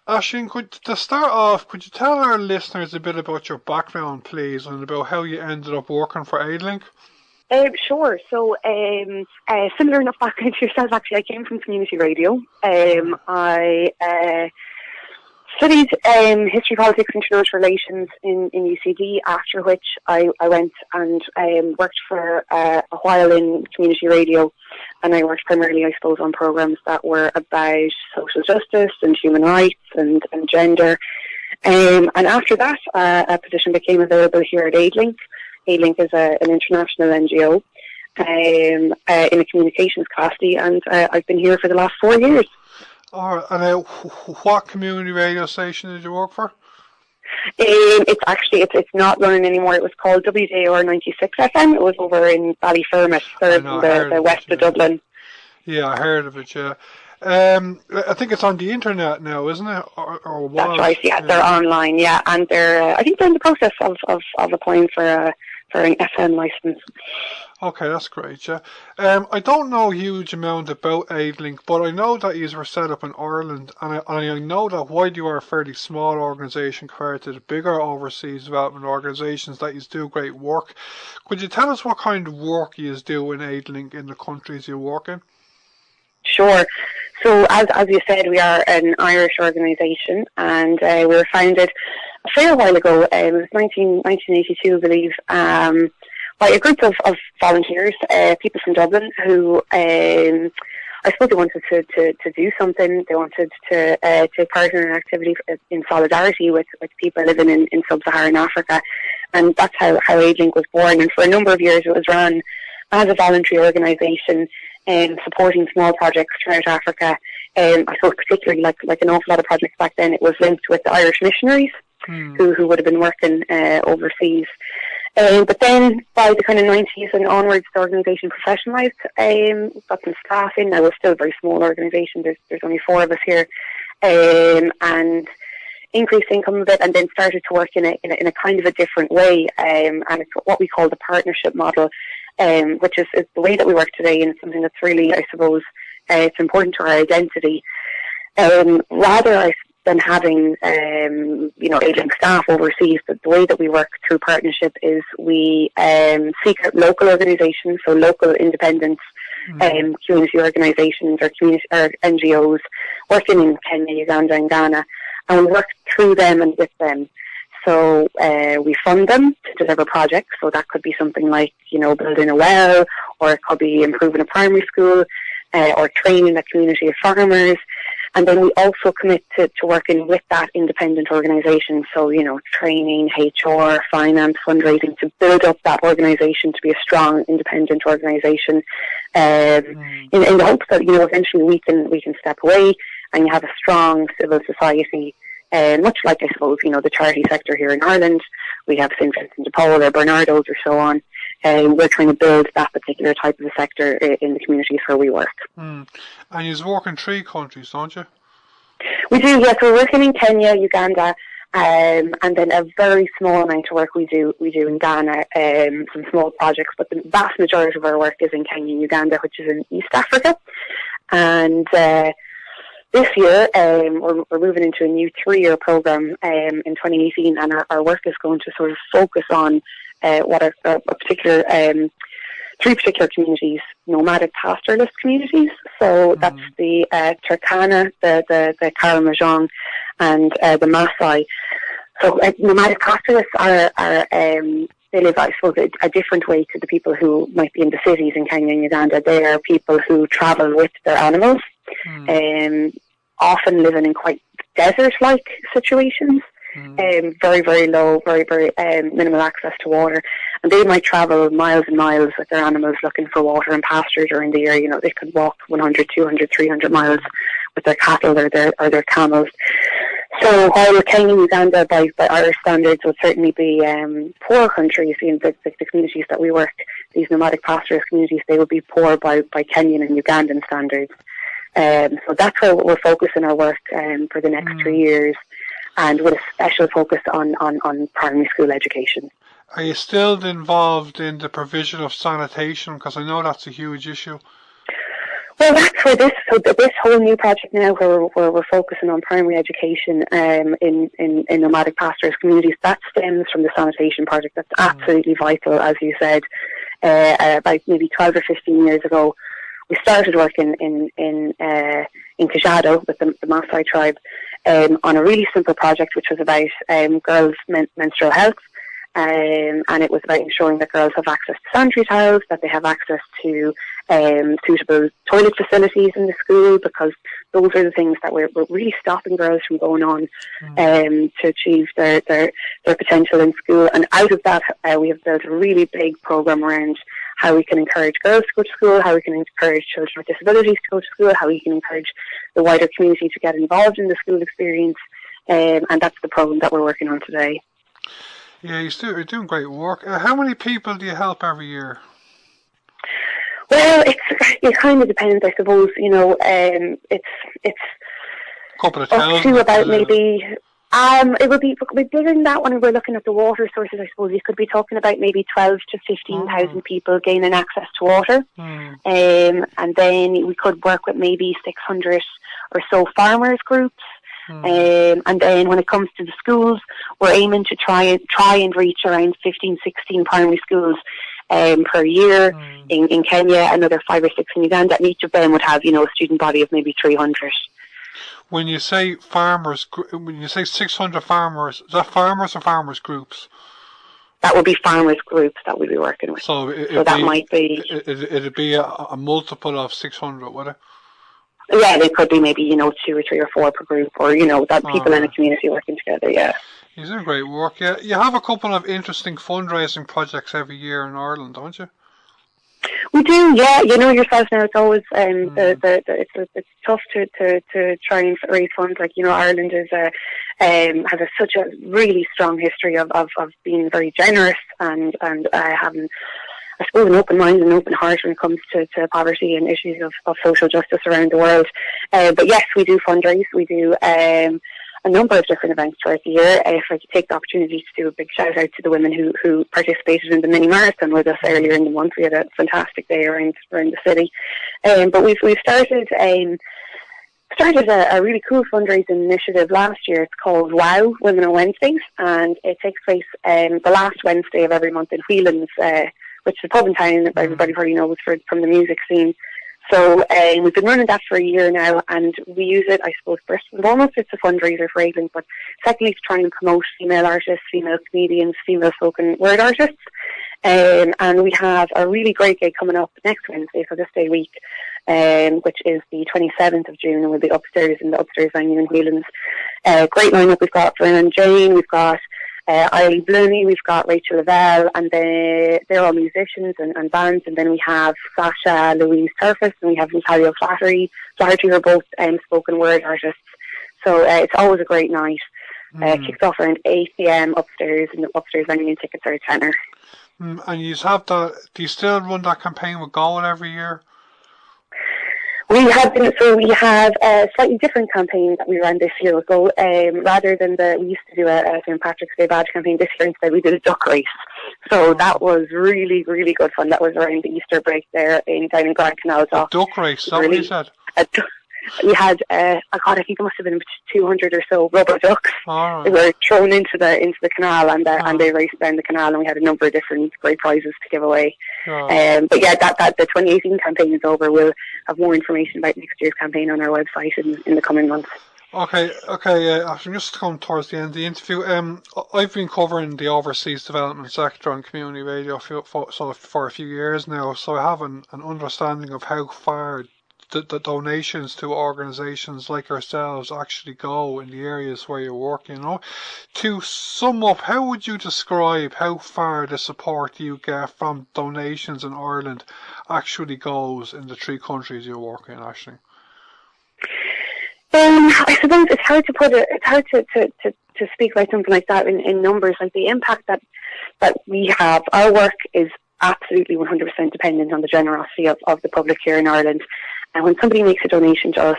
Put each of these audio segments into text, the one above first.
Aisling, to start off, could you tell our listeners a bit about your background, please, and about how you ended up working for Aidlink? Sure. So, similar enough background to yourself, actually. I came from community radio. I studied history, politics, international relations in UCD, after which I went and worked for a while in community radio. And I worked primarily, I suppose, on programmes that were about social justice and human rights and gender. And after that, a position became available here at Aidlink. Aidlink is an international NGO in a communications capacity, and I've been here for the last 4 years. All right, and what community radio station did you work for? It's not running anymore. It was called WJR 96 FM. It was over in Ballyfermot, the west of Dublin. Yeah, I heard of it. Yeah, I think it's on the internet now, isn't it? Or was? That's right. Yeah, they're online. Yeah, and they're. I think they're in the process of applying for an FM license. Okay, that's great, yeah. I don't know a huge amount about Aidlink, but I know that you were set up in Ireland, and I know that while you are a fairly small organisation compared to the bigger overseas development organisations, that you do great work. Could you tell us what kind of work you do in Aidlink in the countries you work in? Sure. So, as you said, we are an Irish organisation, and we were founded a fair while ago. It was 1982, I believe, by a group of volunteers, people from Dublin, who I suppose they wanted to do something. They wanted to take part in an activity in solidarity with people living in sub-Saharan Africa, and that's how Aidlink was born. And for a number of years, it was run as a voluntary organisation, supporting small projects throughout Africa. I suppose particularly like an awful lot of projects back then, it was linked with the Irish missionaries who would have been working overseas. But then by the kind of 90s and onwards, the organisation professionalised, got some staff in. Now, we're still a very small organisation. There's only 4 of us here, and increased income a bit, and then started to work in a kind of a different way. And it's what we call the partnership model, which is the way that we work today, and something that's really, I suppose, it's important to our identity. Rather than having, Aidlink staff overseas, but the way that we work through partnership is we seek out local organisations, so local independent community organisations or NGOs working in Kenya, Uganda and Ghana, and we work through them and with them. So we fund them to deliver projects, so that could be something like, building a well, or it could be improving a primary school, or training a community of farmers. And then we also commit to working with that independent organisation. So, training, HR, finance, fundraising, to build up that organisation to be a strong, independent organisation, in the hopes that, eventually we can step away and you have a strong civil society, much like, I suppose, the charity sector here in Ireland. We have St. Vincent de Paul or Bernardo's or so on. We're trying to build that particular type of a sector in the communities where we work. And you work in 3 countries, don't you? We do, yes. We're working in Kenya, Uganda, and then a very small amount of work we do in Ghana, some small projects, but the vast majority of our work is in Kenya and Uganda, which is in East Africa. And this year, we're moving into a new 3-year programme in 2018, and our work is going to sort of focus on what are a particular 3 particular communities, nomadic pastoralist communities. So that's the Turkana, the Karamojong, and the Maasai. So nomadic pastoralists are they live, I suppose, a different way to the people who might be in the cities in Kenya and Uganda. They are people who travel with their animals, often living in quite desert-like situations. Very, very low, very, very minimal access to water. And they might travel miles and miles with their animals looking for water and pasture during the year. They could walk 100, 200, 300 miles with their cattle or their camels. So while Kenya and Uganda, by Irish standards, would certainly be poor countries, the communities that we work, these nomadic pastoralist communities, they would be poor by Kenyan and Ugandan standards. So that's where we're focusing our work for the next 3 years, and with a special focus on primary school education. Are you still involved in the provision of sanitation? Because I know that's a huge issue. Well, that's where this whole new project now, where we're focusing on primary education in nomadic pastoralist communities, that stems from the sanitation project. That's absolutely vital, as you said. About maybe 12 or 15 years ago, we started working in Kajiado with the Maasai tribe on a really simple project, which was about girls' menstrual health. And it was about ensuring that girls have access to sanitary towels, that they have access to suitable toilet facilities in the school, because those are the things that we're really stopping girls from going on to achieve their potential in school. And out of that, we have built a really big program around how we can encourage girls to go to school, how we can encourage children with disabilities to go to school, how we can encourage the wider community to get involved in the school experience. And that's the program that we're working on today. Yeah, you're doing great work. How many people do you help every year? Well, it kind of depends, I suppose. You know, it's a couple of thousand. Up to about maybe. It would be bigger than that when we're looking at the water sources. I suppose you could be talking about maybe 12 to 15,000 people gaining access to water, and then we could work with maybe 600 or so farmers groups. And then when it comes to the schools, we're aiming to try and reach around 15, 16 primary schools per year in Kenya, another 5 or 6 in Uganda, and each of them would have, a student body of maybe 300. When you say farmers, when you say 600 farmers, is that farmers or farmers groups? That would be farmers groups that we'd be working with. So might be... It'd be a multiple of 600, would it? Yeah, they could be maybe, 2 or 3 or 4 per group, or, that people in a community working together, yeah. You're doing great work, yeah. You have a couple of interesting fundraising projects every year in Ireland, don't you? We do, yeah. You know yourself now, it's always, it's tough to try and raise funds. Like, Ireland is has such a really strong history of being very generous and having, I suppose, an open mind and an open heart when it comes to poverty and issues of social justice around the world. But yes, we do fundraise. We do a number of different events throughout the year. If I could take the opportunity to do a big shout out to the women who participated in the mini marathon with us earlier in the month. We had a fantastic day around the city. But we've started a really cool fundraising initiative last year. It's called WOW, Women on Wednesdays, and it takes place the last Wednesday of every month in Whelan's, which is a pub in town that everybody probably knows from the music scene. So we've been running that for a year now, and we use it, I suppose, first and foremost, it's a fundraiser for Aidlink, but secondly, to try and promote female artists, female comedians, female spoken word artists. And we have a really great gig coming up next Wednesday, so this day week, which is the 27th of June, and we'll be upstairs in the upstairs venue in Whelan's. Great lineup. We've got Fran and Jane, we've got Aisling Lennon, we've got Rachel Lavelle, and they're all musicians and bands. And then we have Sasha Louise Turfus, and we have Natalia Flaherty, who are both spoken word artists. So it's always a great night. Kicks off around 8 p.m. upstairs in the upstairs venue, and tickets are a tenner. And you have that? Do you still run that campaign with Goal every year? We have a slightly different campaign that we ran this year ago. Rather than we used to do a St. Patrick's Day badge campaign. This year instead we did a duck race. So that was really, really good fun. That was around the Easter break there down in Grand Canal Dock. Duck race, is that what you said? We had, I think it must have been 200 or so rubber ducks. They were thrown into the canal, and they raced down the canal, and we had a number of different great prizes to give away. But yeah, that the 2018 campaign is over. We'll have more information about next year's campaign on our website in the coming months. Okay. I'm just coming towards the end of the interview. I've been covering the overseas development sector on community radio for a few years now, so I have an understanding of how far the donations to organisations like yourselves actually go in the areas where you're working. To sum up, how would you describe how far the support you get from donations in Ireland actually goes in the 3 countries you're working in, Aisling? I suppose it's hard to put it's hard to speak about something like that in numbers. Like the impact that we have, our work is absolutely 100% dependent on the generosity of the public here in Ireland. And when somebody makes a donation to us,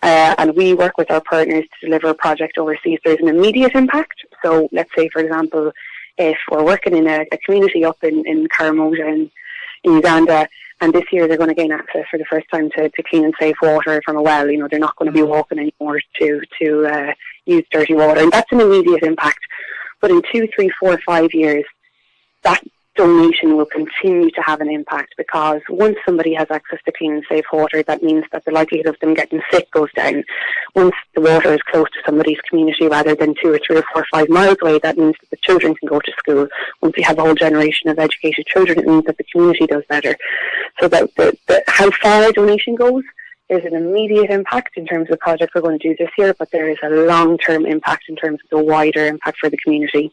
and we work with our partners to deliver a project overseas, there's an immediate impact. So let's say, for example, if we're working in a community up in Karamoja in Uganda. And this year they're going to gain access for the first time to clean and safe water from a well. They're not going to be walking anymore to use dirty water. And that's an immediate impact. But in 2, 3, 4, 5 years, that donation will continue to have an impact, because once somebody has access to clean and safe water, that means that the likelihood of them getting sick goes down. Once the water is close to somebody's community rather than 2 or 3 or 4 or 5 miles away, that means that the children can go to school. Once we have a whole generation of educated children, it means that the community does better. So that how far a donation goes, there's an immediate impact in terms of the project we're going to do this year, but there is a long-term impact in terms of the wider impact for the community.